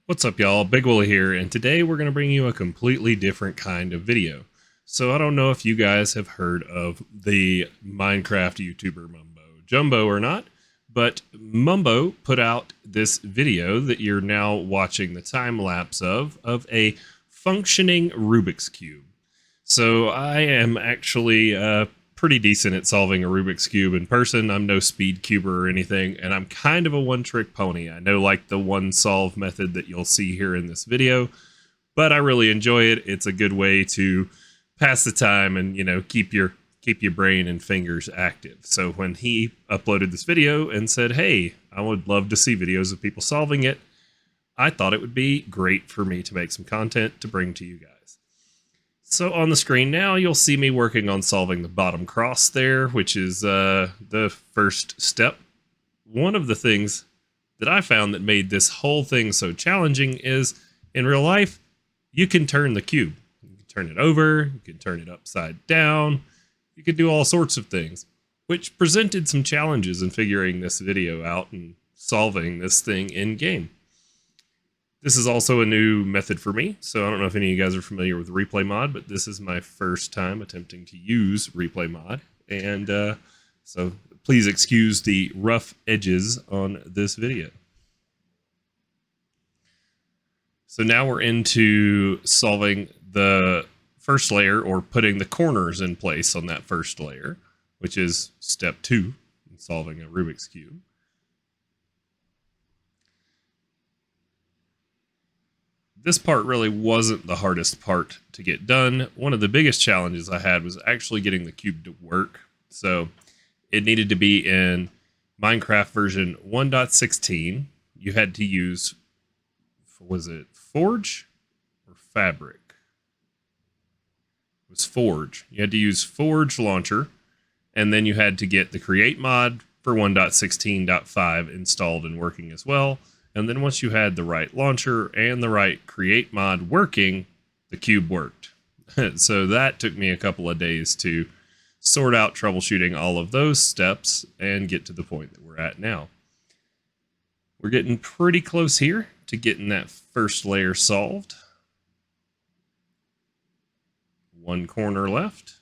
What's up, y'all? Bigwooly here, and today we're going to bring you a completely different kind of video. So I don't know if you guys have heard of the Minecraft YouTuber Mumbo Jumbo or not, but Mumbo put out this video that you're now watching the time lapse of a functioning Rubik's Cube. So I am actually pretty decent at solving a Rubik's Cube in person. I'm no speed cuber or anything, and I'm kind of a one-trick pony. I know like the one solve method that you'll see here in this video, but I really enjoy it. It's a good way to pass the time and, keep your brain and fingers active. So when he uploaded this video and said, "Hey, I would love to see videos of people solving it," I thought it would be great for me to make some content to bring to you guys. So on the screen now, you'll see me working on solving the bottom cross there, which is the first step. One of the things that I found that made this whole thing so challenging is, in real life, you can turn the cube. You can turn it over, you can turn it upside down, you can do all sorts of things, which presented some challenges in figuring this video out and solving this thing in game. This is also a new method for me, so I don't know if any of you guys are familiar with replay mod, but this is my first time attempting to use replay mod, and so please excuse the rough edges on this video. So now we're into solving the first layer, or putting the corners in place on that first layer, which is step 2 in solving a Rubik's Cube. This part really wasn't the hardest part to get done. One of the biggest challenges I had was actually getting the cube to work. So it needed to be in Minecraft version 1.16. You had to use, was it Forge or Fabric? It was Forge. You had to use Forge Launcher, and then you had to get the Create mod for 1.16.5 installed and working as well. And then once you had the right launcher and the right create mod working, the cube worked. So that took me a couple of days to sort out troubleshooting all of those steps and get to the point that we're at now. We're getting pretty close here to getting that first layer solved. One corner left.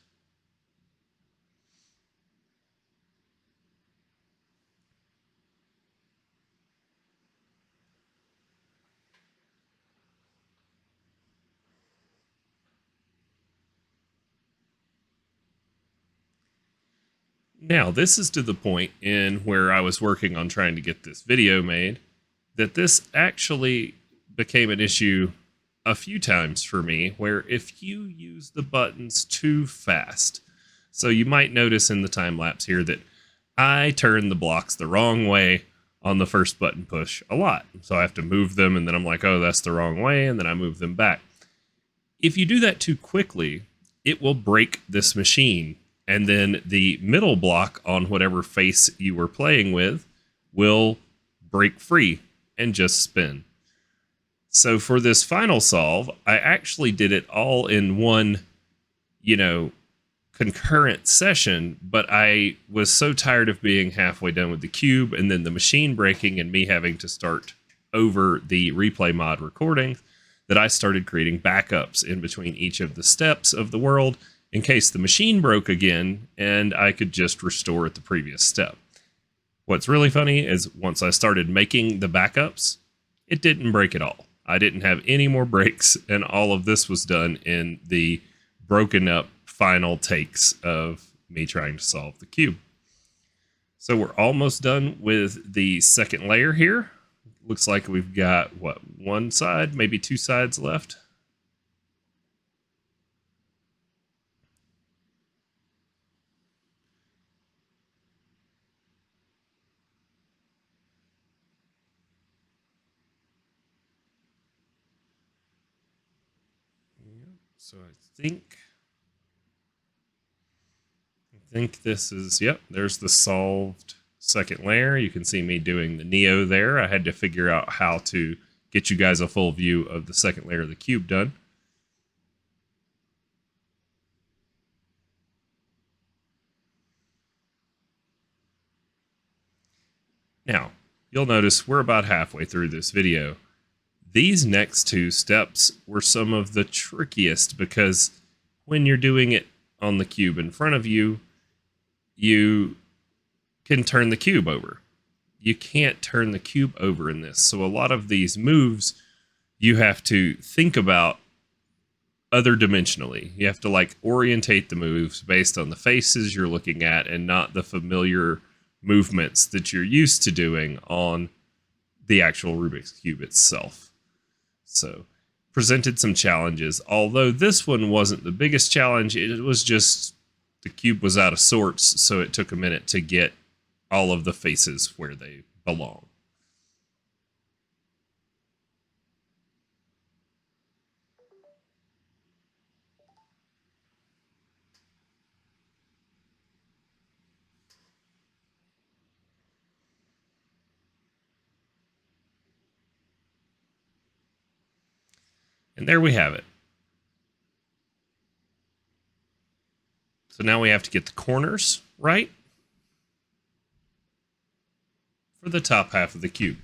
Now, this is to the point in where I was working on trying to get this video made, that this actually became an issue a few times for me, where if you use the buttons too fast, so you might notice in the time lapse here that I turn the blocks the wrong way on the first button push a lot. So I have to move them, and then I'm like, oh, that's the wrong way, and then I move them back. If you do that too quickly, it will break this machine, and then the middle block on whatever face you were playing with will break free and just spin. So for this final solve, I actually did it all in one, concurrent session, but I was so tired of being halfway done with the cube and then the machine breaking and me having to start over the replay mod recordings that I started creating backups in between each of the steps of the world, in case the machine broke again and I could just restore at the previous step. What's really funny is once I started making the backups, it didn't break at all. I didn't have any more breaks, and all of this was done in the broken up final takes of me trying to solve the cube. So we're almost done with the second layer here. Looks like we've got, one side, maybe two sides left. So I think this is, yep, there's the solved second layer. You can see me doing the Neo there. I had to figure out how to get you guys a full view of the second layer of the cube done. Now, you'll notice we're about halfway through this video. These next two steps were some of the trickiest because when you're doing it on the cube in front of you, you can turn the cube over. You can't turn the cube over in this. So a lot of these moves, you have to think about other dimensionally. You have to like orientate the moves based on the faces you're looking at and not the familiar movements that you're used to doing on the actual Rubik's Cube itself. So presented some challenges, although this one wasn't the biggest challenge. It was just the cube was out of sorts, so it took a minute to get all of the faces where they belong. And there we have it. So now we have to get the corners right for the top half of the cube.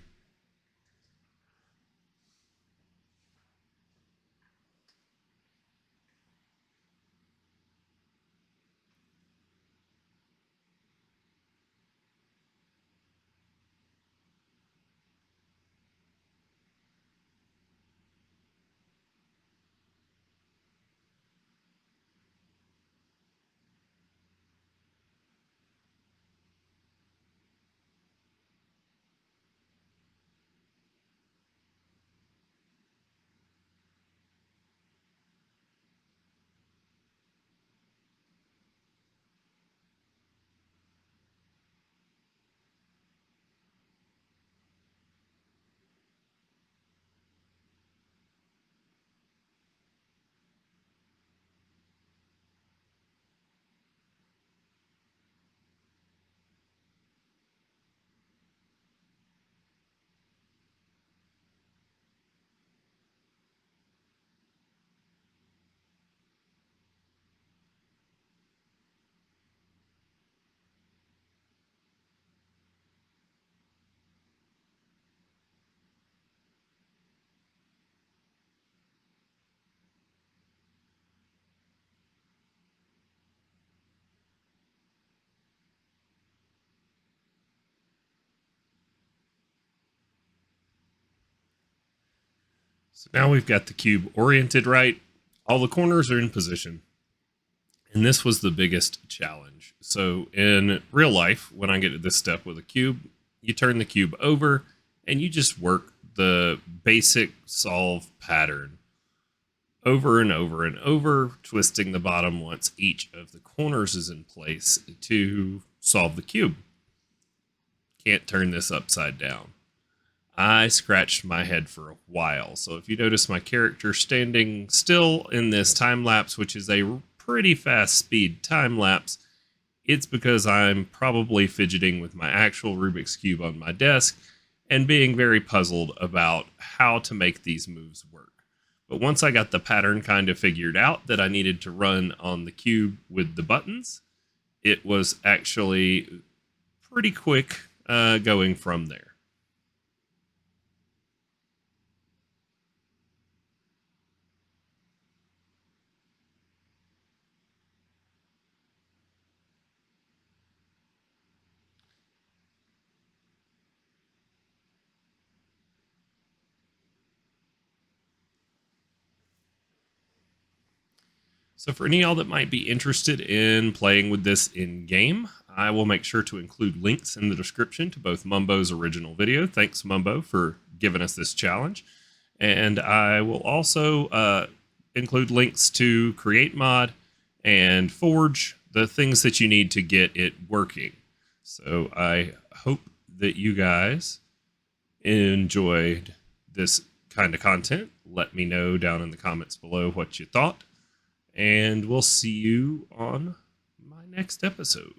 So now we've got the cube oriented right. All the corners are in position. And this was the biggest challenge. So in real life, when I get to this step with a cube, you turn the cube over and you just work the basic solve pattern over and over and over, twisting the bottom once each of the corners is in place to solve the cube. Can't turn this upside down. I scratched my head for a while. So if you notice my character standing still in this time lapse, which is a pretty fast speed time lapse, it's because I'm probably fidgeting with my actual Rubik's Cube on my desk and being very puzzled about how to make these moves work. But once I got the pattern kind of figured out that I needed to run on the cube with the buttons, it was actually pretty quick going from there. So for any of y'all that might be interested in playing with this in-game, I will make sure to include links in the description to both Mumbo's original video. Thanks, Mumbo, for giving us this challenge. And I will also include links to Create Mod and Forge, the things that you need to get it working. So I hope that you guys enjoyed this kind of content. Let me know down in the comments below what you thought. And we'll see you on my next episode.